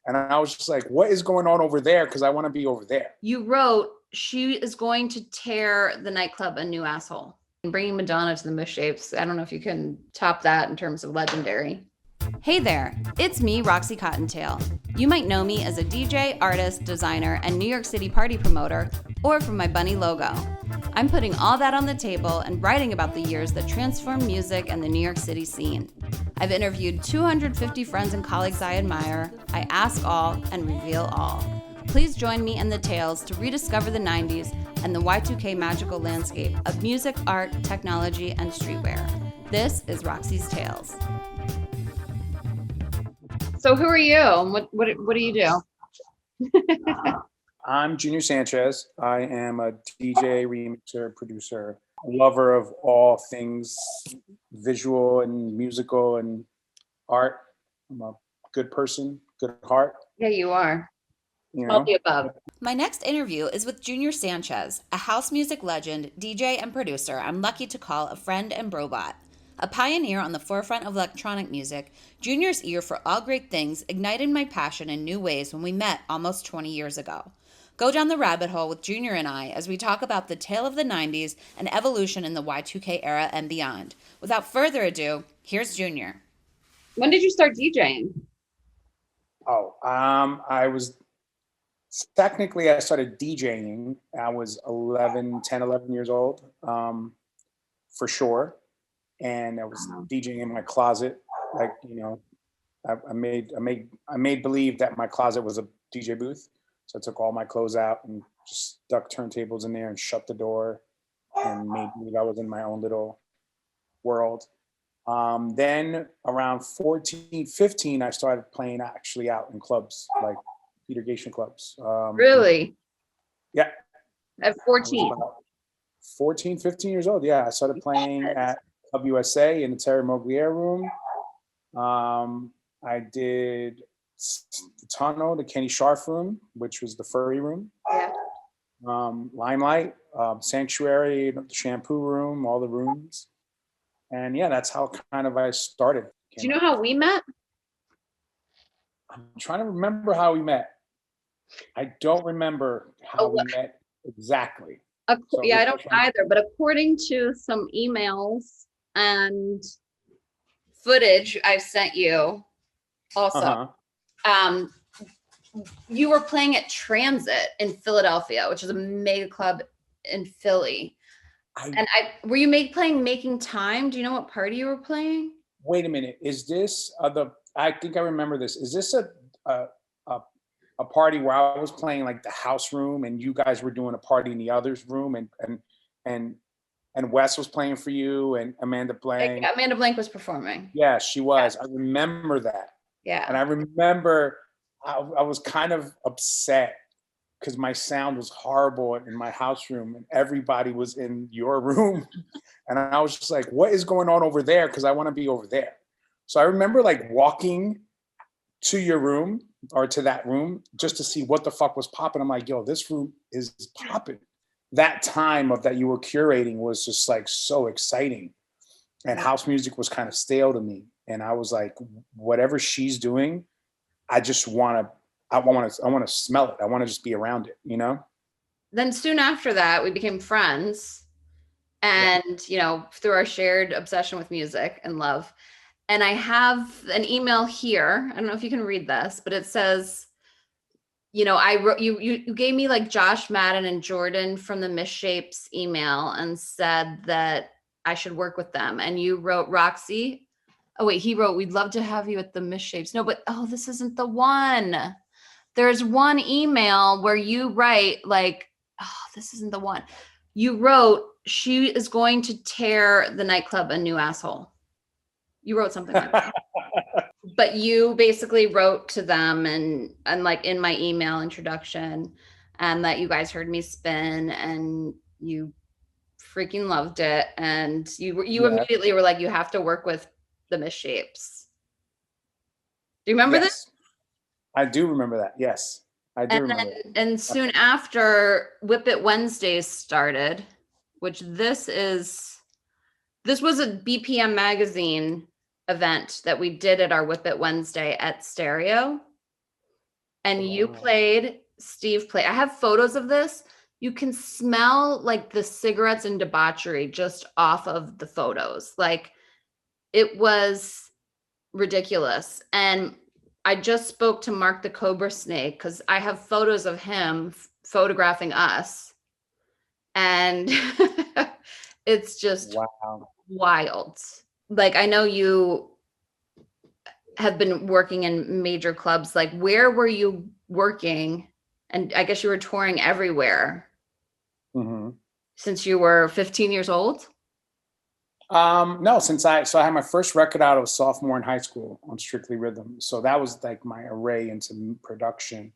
And I was just like, what is going on over there? Because I want to be over there. You wrote, she is going to tear the nightclub a new asshole. And bringing Madonna to the MisShapes, I don't know if you can top that in terms of legendary. Hey there, it's me, Roxy Cottontail. You might know me as a DJ, artist, designer, and New York City party promoter, or from my bunny logo. I'm putting all that on the table and writing about the years that transformed music and the New York City scene. I've interviewed 250 friends and colleagues I admire. I ask all and reveal all. Please join me and the tales to rediscover the 90s and the Y2K magical landscape of music, art, technology, and streetwear. This is Roxy's Tales. So who are you? What do you do? I'm Junior Sanchez. I am a DJ, remixer, producer, lover of all things visual and musical and art. I'm a good person, good heart. Yeah, you are. You know? All the above. My next interview is with Junior Sanchez, a house music legend, DJ, and producer I'm lucky to call a friend and brobot. A pioneer on the forefront of electronic music, Junior's ear for all great things ignited my passion in new ways when we met almost 20 years ago. Go down the rabbit hole with Junior and I as we talk about the tale of the 90s and evolution in the Y2K era and beyond. Without further ado, here's Junior. When did you start DJing? I was technically, I started DJing. I was 11 years old, for sure. And I was DJing in my closet. Like, you know, I made believe that my closet was a DJ booth. So I took all my clothes out and just stuck turntables in there and shut the door and made believe I was in my own little world. Then around 14, 15, I started playing actually out in clubs, like Peter Gation clubs. Really? Yeah. At 14? 14, 15 years old. Yeah, I started playing at Club USA in the Terry Mogliere room. I did the Tunnel, the Kenny Scharf room, which was the furry room. Yeah. Limelight, Sanctuary, the shampoo room, all the rooms. And yeah, that's how kind of I started. Do you know how we met? I'm trying to remember how we met. I don't remember how we met exactly. Yeah, I don't either, but according to some emails and footage I've sent you also, you were playing at Transit in Philadelphia, which is a mega club in Philly. Were you playing Making Time? Do you know what party you were playing? Wait a minute. Is this I think I remember this. Is this a party where I was playing like the house room and you guys were doing a party in the other's room and Wes was playing for you and Amanda Blank? Amanda Blank was performing. Yeah, she was. Yeah. I remember that. Yeah. And I remember I was kind of upset because my sound was horrible in my house room and everybody was in your room. And I was just like, what is going on over there? Because I want to be over there. So I remember like walking to your room or to that room just to see what the fuck was popping. I'm like, yo, this room is popping. That time of that you were curating was just like so exciting. And house music was kind of stale to me. And I was like, whatever she's doing, I want to smell it. I want to just be around it, you know? Then soon after that, we became friends and, you know, through our shared obsession with music and love. And I have an email here. I don't know if you can read this, but it says, you know, I wrote, you gave me like Josh Madden and Jordan from the MisShapes email and said that I should work with them. And you wrote, Roxy. Oh wait, he wrote, we'd love to have you at the MisShapes. No, but this isn't the one. There's one email where you write like, this isn't the one. You wrote, she is going to tear the nightclub a new asshole. You wrote something like that. But you basically wrote to them and like in my email introduction and that you guys heard me spin and you freaking loved it. And you immediately were like, you have to work with the MisShapes. Do you remember this? I do remember that. Yes, I do remember. And soon after, Whip It Wednesdays started, which this was a BPM magazine event that we did at our Whip It Wednesday at Stereo. and you Wow. played, Steve played. I have photos of this. You can smell like the cigarettes and debauchery just off of the photos. Like it was ridiculous. And I just spoke to Mark the Cobra Snake because I have photos of him photographing us. And it's just Wow. wild. Like I know you have been working in major clubs. Like where were you working? And I guess you were touring everywhere Mm-hmm. since you were 15 years old. No, so I had my first record out. I was sophomore in high school on Strictly Rhythm. So that was like my array into production.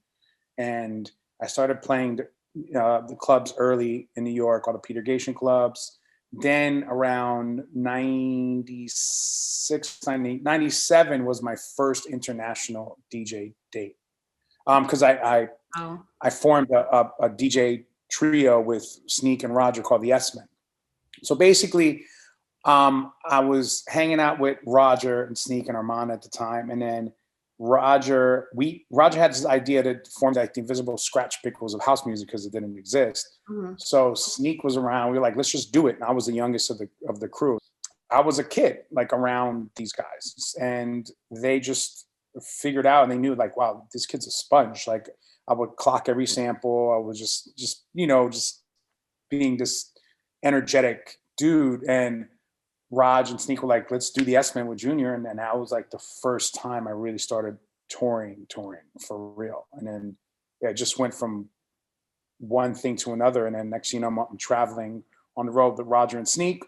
And I started playing the clubs early in New York, all the Peter Gation clubs. Then around 96, 97 was my first international DJ date. Because I Oh. formed a DJ trio with Sneak and Roger called the S-Men. So basically, I was hanging out with Roger and Sneak and Armand at the time, and then Roger had this idea to form like the invisible scratch pickles of house music because it didn't exist. Mm-hmm. So Sneak was around. We were like, let's just do it. And I was the youngest of the crew. I was a kid, like around these guys, and they just figured out and they knew like, wow, this kid's a sponge. Like I would clock every sample. I was just being this energetic dude. And Raj and Sneak were like, let's do the S-Men with Junior. And then that was like the first time I really started touring for real. And then it just went from one thing to another. And then next thing you know, I'm traveling on the road with Roger and Sneak.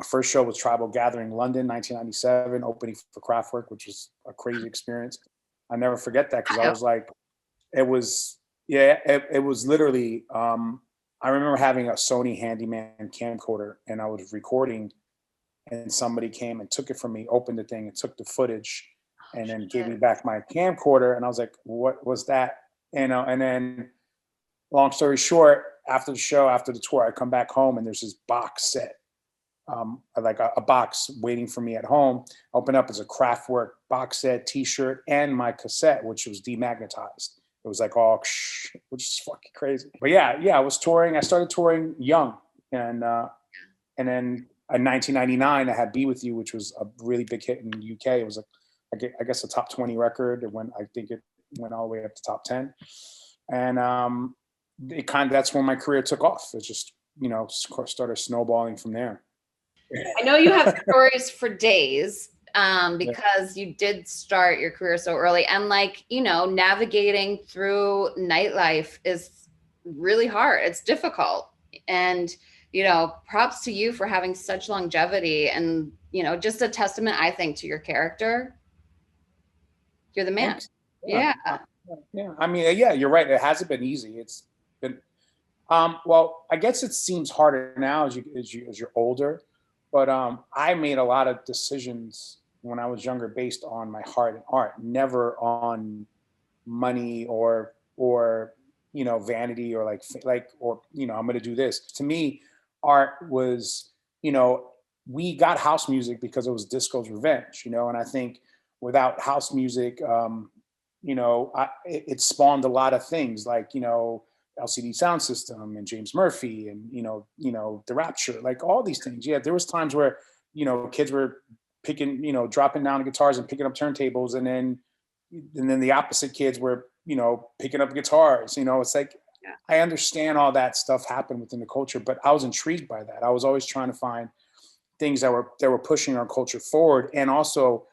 Our first show was Tribal Gathering London, 1997, opening for Kraftwerk, which was a crazy experience. I never forget that because I was like, it was literally, I remember having a Sony Handyman camcorder and I was recording and somebody came and took it from me, opened the thing and took the footage and then gave me back my camcorder. And I was like, what was that? And then long story short, after the show, after the tour, I come back home and there's this box set, like a box waiting for me at home. Open up as a Kraftwerk box set, t-shirt, and my cassette, which was demagnetized. It was like all, which is fucking crazy. But yeah, I was touring. I started touring young. And then in 1999, I had Be With You, which was a really big hit in the UK. It was I guess a top 20 record. I think it went all the way up to top 10. And that's when my career took off. It just, started snowballing from there. I know you have stories for days because you did start your career so early. And navigating through nightlife is really hard. It's difficult. And props to you for having such longevity and, just a testament, I think, to your character. You're the man. Yeah. I mean, yeah, you're right. It hasn't been easy. It's been, well, I guess it seems harder now as you're older, but I made a lot of decisions when I was younger based on my heart and art, never on money or vanity or I'm going to do this. To me, art was, we got house music because it was disco's revenge, and I think without house music, it spawned a lot of things like, LCD Sound System and James Murphy and, The Rapture, like all these things. Yeah, there was times where, kids were picking, dropping down the guitars and picking up turntables. And then the opposite kids were, picking up guitars. It's like, I understand all that stuff happened within the culture, but I was intrigued by that. I was always trying to find things that were pushing our culture forward, and also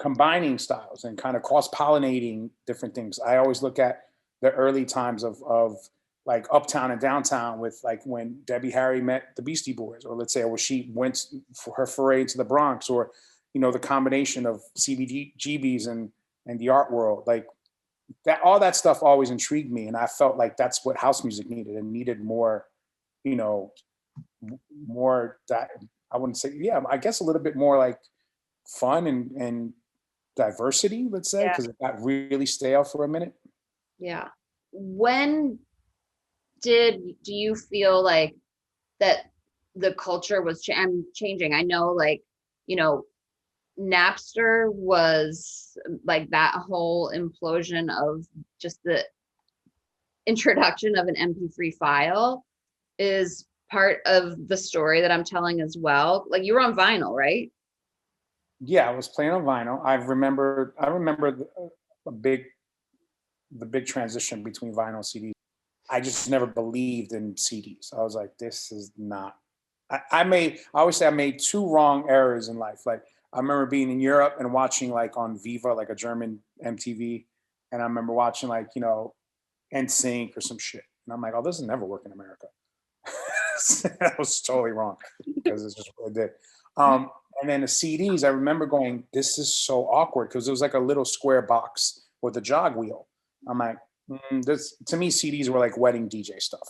combining styles and kind of cross-pollinating different things. I always look at the early times of like Uptown and Downtown with like when Debbie Harry met the Beastie Boys, or let's say where she went for her foray into the Bronx, or the combination of CBGBs and the art world. Like that, all that stuff always intrigued me, and I felt like that's what house music needed. It needed more, more that, I wouldn't say, I guess a little bit more like fun and diversity, let's say, because it got really stale for a minute. Yeah. When do you feel like that the culture was changing? I know, Napster was like that whole implosion of just the introduction of an MP3 file is part of the story that I'm telling as well. Like you were on vinyl, right? Yeah, I was playing on vinyl. I remember a big the big transition between vinyl and CDs. I just never believed in CDs. I was like, this is not. I always say I made two wrong errors in life. Like I remember being in Europe and watching like on Viva, like a German MTV, and I remember watching like NSYNC or some shit, and I'm like, oh, this will never work in America. That was totally wrong because it's just what it did. And then the CDs, I remember going, this is so awkward because it was like a little square box with a jog wheel. I'm like, this to me, CDs were like wedding DJ stuff,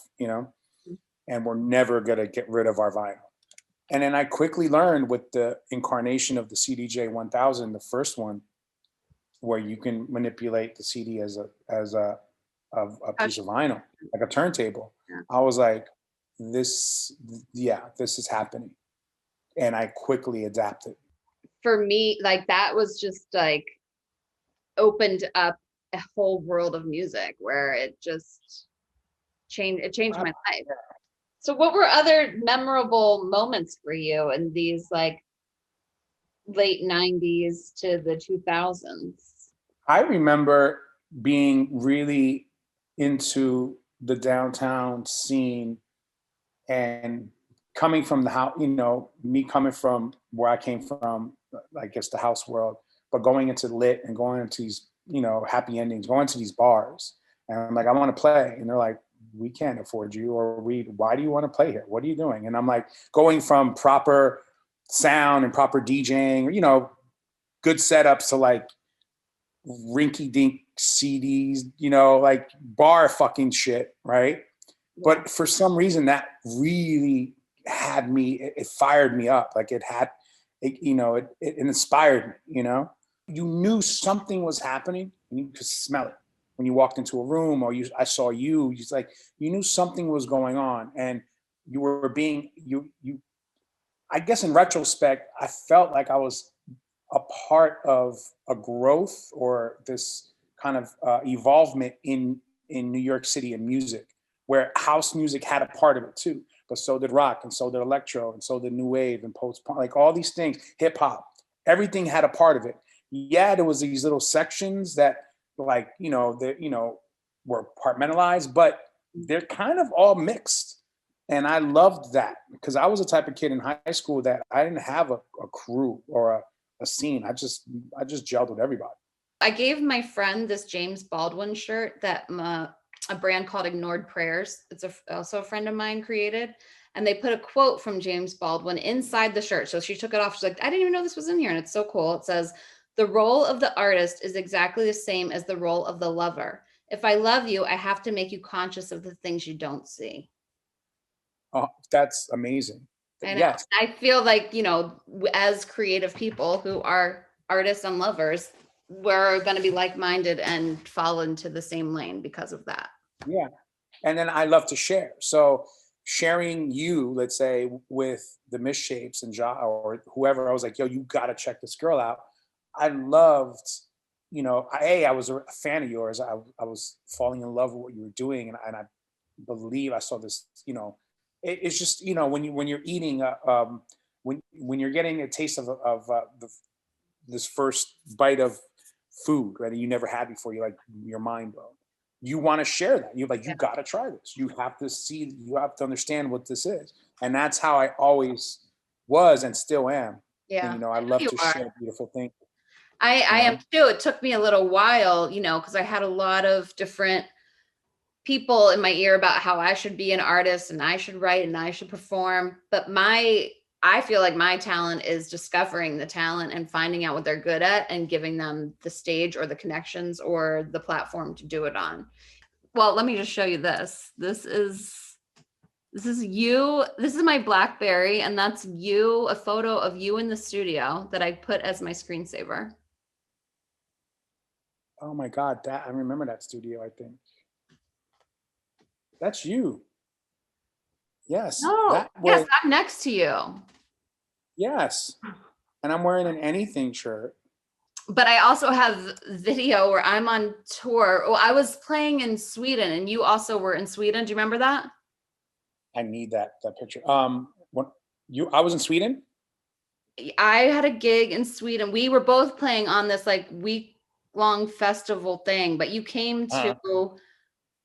and we're never gonna get rid of our vinyl. And then I quickly learned with the incarnation of the CDJ 1000, the first one, where you can manipulate the CD as a piece of vinyl, like a turntable. Yeah. I was like, this is happening, and I quickly adapted. For me, like that was just like opened up a whole world of music where it just changed my life. So what were other memorable moments for you in these like late 90s to the 2000s? I remember being really into the downtown scene and coming from the house, me coming from where I came from, I guess the house world, but going into lit and going into these, happy endings, going to these bars. And I'm like, I want to play. And they're like, we can't afford you, or why do you want to play here? What are you doing? And I'm like, going from proper sound and proper DJing, good setups to like rinky dink CDs, like bar fucking shit, right? Yeah. But for some reason that really had me, it fired me up. Like it inspired me, You knew something was happening and you could smell it. When you walked into a room or I saw you, you knew something was going on, and you were being, I guess in retrospect, I felt like I was a part of a growth or this kind of evolvement in New York City in music, where house music had a part of it too, but so did rock, and so did electro, and so did new wave and post-punk, like all these things, hip hop, everything had a part of it. Yeah, there was these little sections that were compartmentalized, but they're kind of all mixed. And I loved that because I was the type of kid in high school that I didn't have a crew or a scene. I just gelled with everybody. I gave my friend this James Baldwin shirt that a brand called Ignored Prayers, it's also a friend of mine created, and they put a quote from James Baldwin inside the shirt. So she took it off. She's like, I didn't even know this was in here. And it's so cool. It says, the role of the artist is exactly the same as the role of the lover. If I love you, I have to make you conscious of the things you don't see. Oh, that's amazing. And yes. I feel like, as creative people who are artists and lovers, we're going to be like-minded and fall into the same lane because of that. Yeah. And then I love to share. So sharing you, let's say, with the MisShapes and or whoever, I was like, yo, you got to check this girl out. I loved, I was a fan of yours. I was falling in love with what you were doing. And I believe I saw this, it's just, when you're eating, when you're getting a taste of this first bite of food, right, that you never had before, you're like, your mind blown. You want to share that. You're like, you got to try this. You have to understand what this is. And that's how I always was and still am. Yeah. And, I love to share beautiful things. I am too. It took me a little while, because I had a lot of different people in my ear about how I should be an artist and I should write and I should perform. But I feel like my talent is discovering the talent and finding out what they're good at and giving them the stage or the connections or the platform to do it on. Well, let me just show you this. This is you. This is my BlackBerry, and that's you, a photo of you in the studio that I put as my screensaver. Oh my God, I remember that studio, I think. That's you. Yes. No, yes, I'm next to you. Yes. and I'm wearing an Anything shirt. But I also have video where I'm on tour. Oh, I was playing in Sweden, and you also were in Sweden. Do you remember that? I need that picture. I was in Sweden. I had a gig in Sweden. We were both playing on this like week-long festival thing, but you came to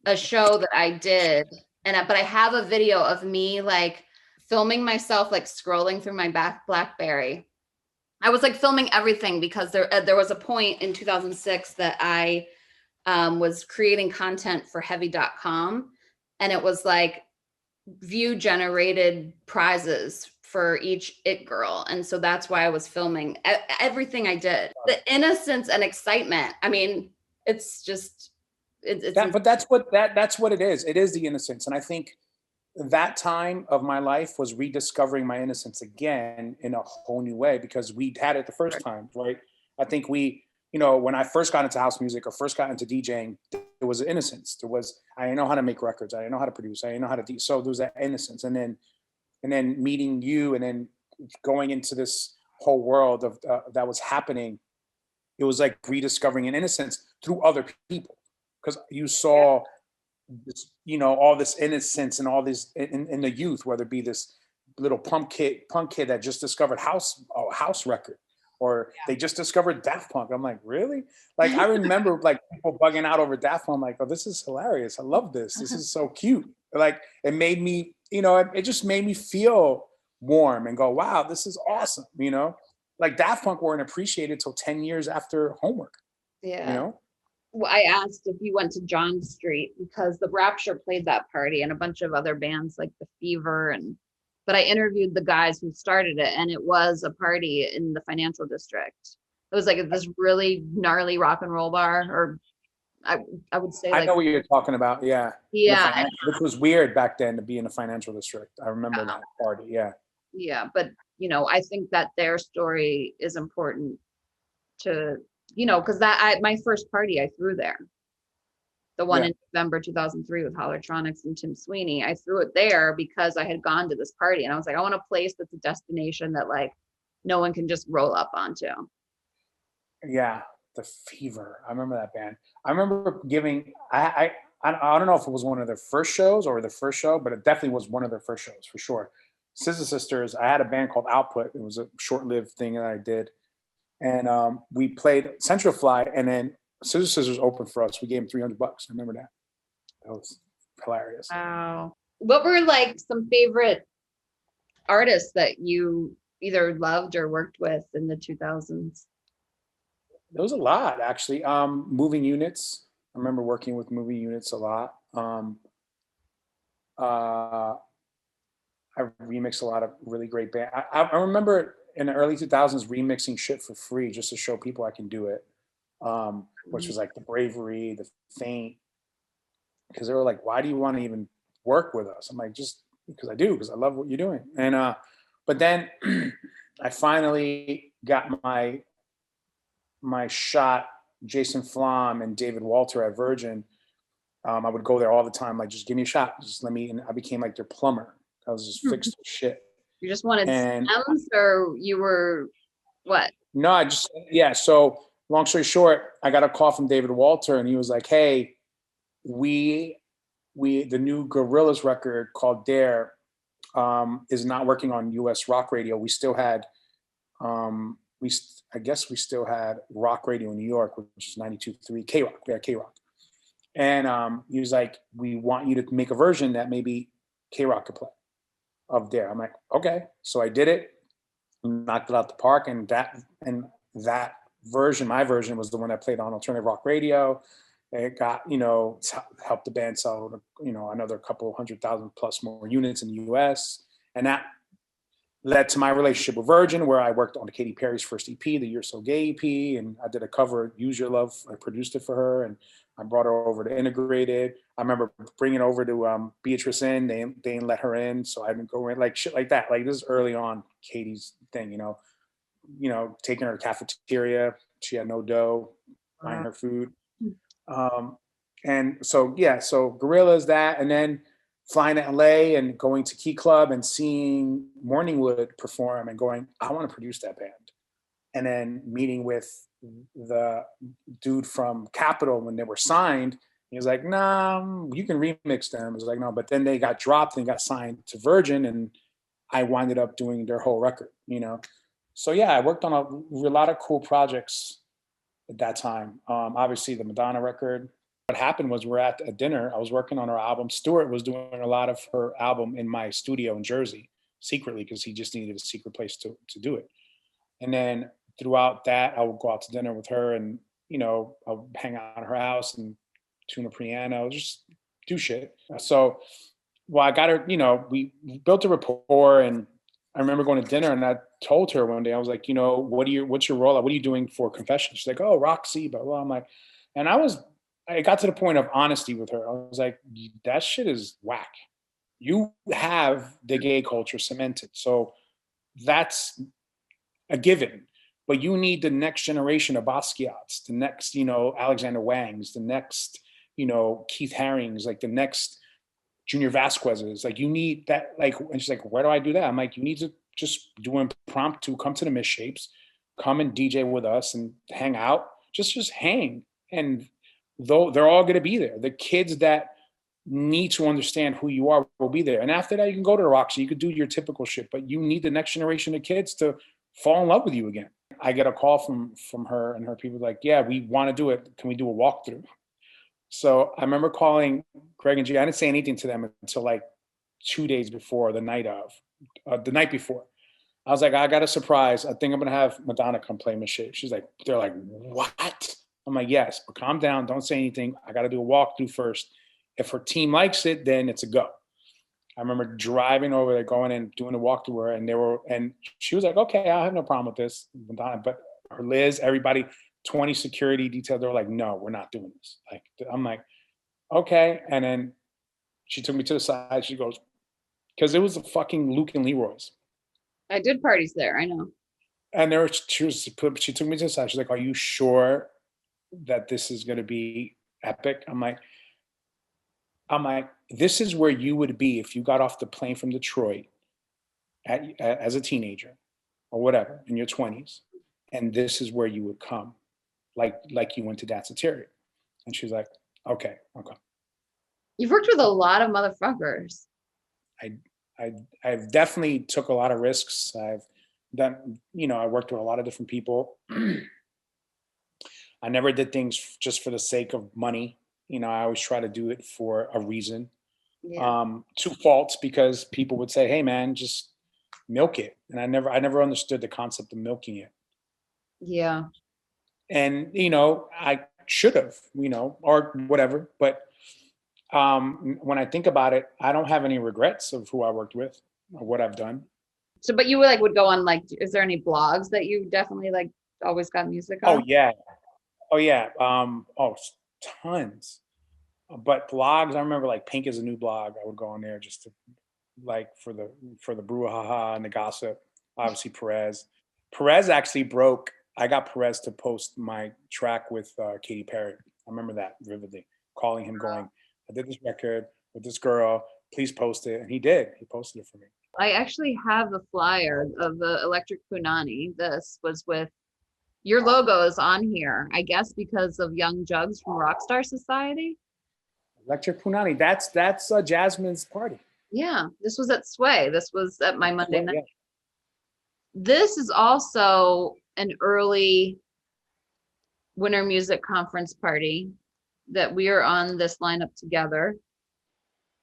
a show that I did, but I have a video of me like filming myself, like scrolling through my BlackBerry. I was like filming everything because there was a point in 2006 that I was creating content for heavy.com, and it was like view generated prizes for each it girl, and so that's why I was filming everything I did. The innocence and excitement, I mean, it's just but that's what it is. It is the innocence. And I think that time of my life was rediscovering my innocence again in a whole new way, because we had it the first time, right? I think when I first got into house music or first got into DJing, there was innocence. I didn't know how to make records. I didn't know how to produce. I didn't know how to so there was that innocence. And then meeting you, and then going into this whole world of that was happening. It was like rediscovering an innocence through other people, because you saw this, all this innocence and all this in the youth, whether it be this little punk kid that just discovered house record, or they just discovered Daft Punk. I'm like, really? Like, I remember like people bugging out over Daft Punk. I'm like, oh, this is hilarious. I love this. This is so cute. Like, it made me, it just made me feel warm and go, wow, this is awesome. Like Daft Punk weren't appreciated till 10 years after Homework. Yeah. Well, I asked if you went to John Street because the Rapture played that party and a bunch of other bands like The Fever, but I interviewed the guys who started it, and it was a party in the financial district. It was like this really gnarly rock and roll bar, or I would say I know what you're talking about. Yeah. Yeah. Which was weird back then to be in a financial district. I remember that party. Yeah. Yeah. But, I think that their story is important to, because my first party I threw there. The one in November 2003 with Hollertronics and Tim Sweeney. I threw it there because I had gone to this party, and I was like, I want a place that's a destination that like no one can just roll up onto. Yeah. The Fever. I remember that band. I remember giving, I don't know if it was one of their first shows or the first show, but it definitely was one of their first shows for sure. Scissor Sisters, I had a band called Output. It was a short-lived thing that I did. And we played Central Fly, and then Scissor Sisters opened for us. We gave them $300. I remember that. That was hilarious. Wow. What were like some favorite artists that you either loved or worked with in the 2000s? There was a lot, actually. Moving Units. I remember working with Moving Units a lot. I remixed a lot of really great bands. I remember in the early 2000s remixing shit for free just to show people I can do it, which was like The Bravery, The Faint, because they were like, why do you want to even work with us? I'm like, just because I do, because I love what you're doing. And but then I finally got my shot. Jason Flom and David Walter at Virgin. I would go there all the time, like, just give me a shot, just let me. And I became like their plumber. I was just fixed shit. You just wanted stems, or you were what? No, so long story short, I got a call from David Walter, and he was like, hey, we the new Gorillaz record called Dare is not working on US rock radio. We still had I guess we still had rock radio in New York, which is 92.3 K-Rock. We had K-Rock. And he was like, we want you to make a version that maybe K-Rock could play of Dare. I'm like, okay. So I did it, knocked it out the park, and that version, my version, was the one that played on alternative rock radio. It got, helped the band sell, another couple 100,000 plus more units in the US. And that led to my relationship with Virgin, where I worked on Katy Perry's first EP, the You're So Gay EP, and I did a cover of Use Your Love. I produced it for her, and I brought her over to Integrated. I remember bringing over to Beatrice in. They didn't let her in, so I didn't go in, like shit like that. Like, this is early on Katie's thing, taking her to cafeteria. She had no dough, buying her food. And so Gorillaz, that, and then flying to LA and going to Key Club and seeing Morningwood perform and going, I want to produce that band. and then meeting with the dude from Capitol when they were signed. He was like, nah, you can remix them. I was like, no, but then they got dropped and got signed to Virgin, and I winded up doing their whole record, you know? So yeah, I worked on a lot of cool projects at that time. Obviously the Madonna record. What happened was we're at a dinner. I was working on her album. Stuart was doing a lot of her album in my studio in Jersey secretly because he just needed a secret place to do it. And then throughout that, I would go out to dinner with her and, you know, I'll hang out at her house and tune a piano, just do shit. So, well, I got her, you know, we built a rapport, and I remember going to dinner and I told her one day, I was like, you know, what's your role? What are you doing for Confession? She's like, oh, Roxy, blah, blah. I'm like, and I got to the point of honesty with her. I was like, that shit is whack. You have the gay culture cemented. So that's a given, but you need the next generation of Basquiat's, the next, you know, Alexander Wang's, the next, you know, Keith Haring's, like the next Junior Vasquez's. Like you need that, like, and she's like, where do I do that? I'm like, you need to just do impromptu, come to the MisShapes, come and DJ with us and hang out, just hang. And though they're all gonna be there. The kids that need to understand who you are will be there. And after that, you can go to the Roxy, you could do your typical shit, but you need the next generation of kids to fall in love with you again. I get a call from her and her people like, yeah, we want to do it. Can we do a walkthrough? So I remember calling Greg and G. I didn't say anything to them until like 2 days before, the night before. I was like, I got a surprise. I think I'm gonna have Madonna come play MisShapes. She's like, they're like, what? I'm like, yes, but calm down. Don't say anything. I got to do a walkthrough first. If her team likes it, then it's a go. I remember driving over there, going and doing a walkthrough, and she was like, okay, I have no problem with this, Madonna. But her Liz, everybody, 20 security detail, they were like, no, we're not doing this. Like, I'm like, okay. And then she took me to the side. She goes, because it was a fucking Luke and Leroy's. I did parties there, I know. And she took me to the side. She's like, are you sure that this is going to be epic? I'm like, this is where you would be if you got off the plane from Detroit as a teenager or whatever in your 20s, and this is where you would come, like you went to Danceteria. And she's like, okay. You've worked with a lot of motherfuckers. I've definitely took a lot of risks. I've done, you know, I worked with a lot of different people. I never did things just for the sake of money. You know, I always try to do it for a reason. Yeah. To faults, because people would say, hey man, just milk it. And I never understood the concept of milking it. Yeah. And, you know, I should have, you know, or whatever. But when I think about it, I don't have any regrets of who I worked with or what I've done. So, but you would go on, like, is there any blogs that you definitely like always got music on? Oh yeah. Tons. But blogs, I remember like Pink is a New blog. I would go on there just to like for the brouhaha and the gossip. Obviously Perez actually broke. I got Perez to post my track with Katy Perry. I remember that vividly. Calling him, going, I did this record with this girl. Please post it. And he did. He posted it for me. I actually have the flyer of the Electric Punani. This was with your logo is on here, I guess, because of Young Jugs from Rockstar Society. Electric Punani. That's Jasmine's party. Yeah, this was at Sway. This was at my Monday night. Yeah. This is also an early Winter Music Conference party that we are on this lineup together.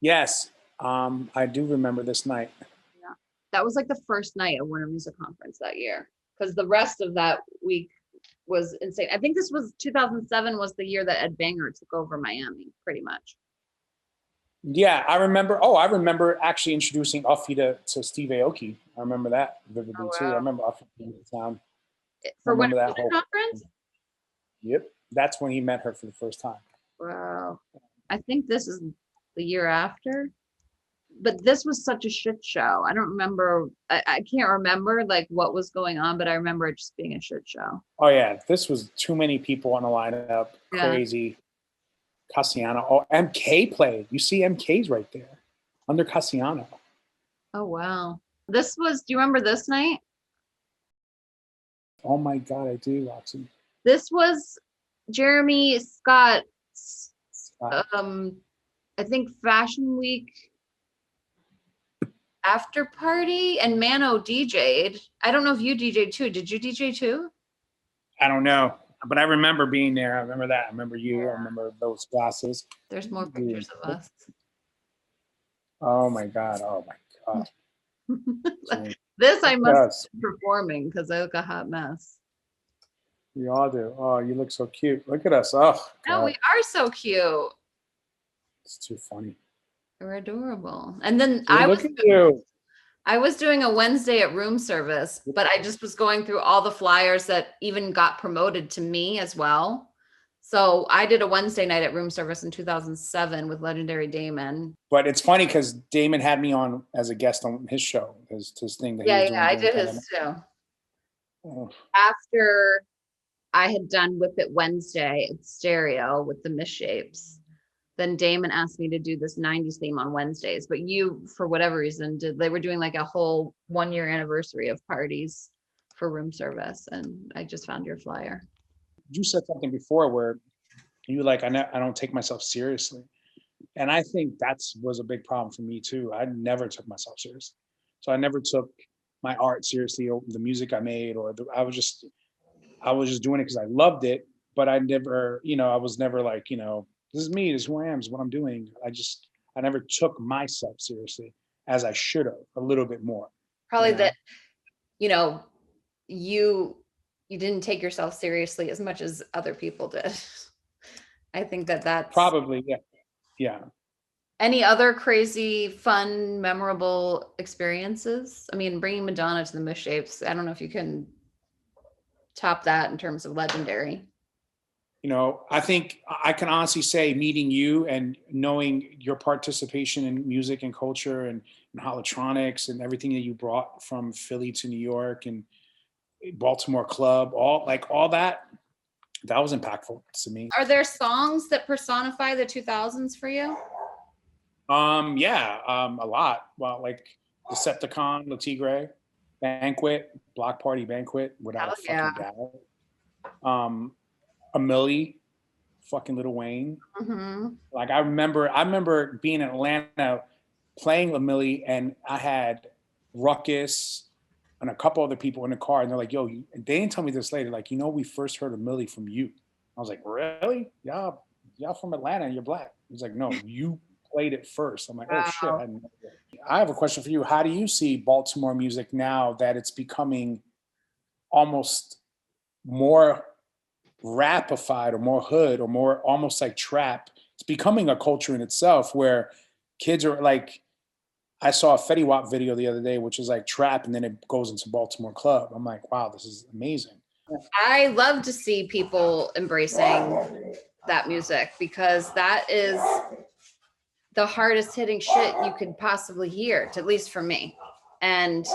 Yes, I do remember this night. Yeah, that was like the first night of Winter Music Conference that year, because the rest of that week was insane. I think this was 2007 was the year that Ed Banger took over Miami, pretty much. Yeah, I remember actually introducing Uffy to Steve Aoki. I remember that vividly too. I remember Uffy being in town. For Winter Music Conference? Yep, that's when he met her for the first time. Wow. I think this is the year after. But this was such a shit show. I don't remember. I can't remember like what was going on, but I remember it just being a shit show. Oh yeah, this was too many people on the lineup. Yeah. Crazy. Cassiano. Oh, MK played. You see MK's right there under Cassiano. Oh wow. This was. Do you remember this night? Oh my God, I do, Roxy. This was Jeremy Scott's, Scott. I think Fashion Week after party, and Mano DJ'd. I don't know if you DJ'd too. Did you DJ too? I don't know, but I remember being there. I remember that. I remember you. Yeah. I remember those glasses. There's more pictures of us. Oh my God. Oh my God. This I must Yes. be performing because I look a hot mess. You all do. Oh, you look so cute. Look at us. Oh, No, God. we are so cute. It's too funny. We're adorable. And then See, look at you. I was doing a Wednesday at room service, but I just was going through all the flyers that even got promoted to me as well. So I did a Wednesday night at room service in 2007 with legendary Damon. But it's funny because Damon had me on as a guest on his show, his thing that he was doing. Yeah, I did during his too. Oh. After I had done Whip It Wednesday at Stereo with the MisShapes, then Damon asked me to do this 90s theme on Wednesdays. But you, for whatever reason, they were doing like a whole 1-year anniversary of parties for room service. And I just found your flyer. You said something before where you were like, I don't take myself seriously. And I think was a big problem for me too. I never took myself seriously. So I never took my art seriously, or the music I made, or I was just doing it because I loved it. But I never, I was never like, this is me, this is who I am, this is what I'm doing. I never took myself seriously as I should have, a little bit more. Probably that, you didn't take yourself seriously as much as other people did. I think that's probably, yeah. Yeah. Any other crazy, fun, memorable experiences? I mean, bringing Madonna to the MisShapes, I don't know if you can top that in terms of legendary. I think I can honestly say meeting you and knowing your participation in music and culture and holotronics and everything that you brought from Philly to New York and Baltimore club, all that was impactful to me. Are there songs that personify the 2000s for you? Yeah, a lot. Well, like Decepticon, Le Tigre, Banquet, Block Party Banquet, without a fucking doubt. A Millie, fucking Lil Wayne. Mm-hmm. Like I remember being in Atlanta playing a Millie, and I had Ruckus and a couple other people in the car, and they're like, "Yo," and they didn't tell me this later. Like, we first heard of Millie from you. I was like, "Really? Y'all from Atlanta and you're black?" He's like, "No, you played it first." I'm like, "Oh shit!" I have a question for you. How do you see Baltimore music now that it's becoming almost more rapified or more hood or more almost like trap? It's becoming a culture in itself where kids are like, I saw a Fetty Wap video the other day, which is like trap, and then it goes into Baltimore club. I'm like, wow, this is amazing. I love to see people embracing that music because that is the hardest hitting shit you could possibly hear, at least for me. And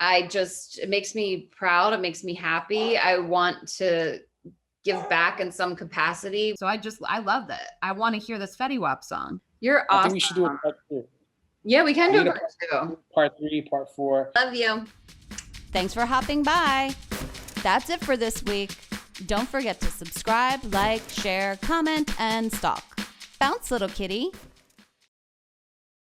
it makes me proud. It makes me happy. I want to give back in some capacity. So I love that. I want to hear this Fetty Wap song. You're awesome. I think we should do a part 2. Yeah, we can do a part 2. Part 3, part 4. Love you. Thanks for hopping by. That's it for this week. Don't forget to subscribe, like, share, comment, and stalk. Bounce, little kitty.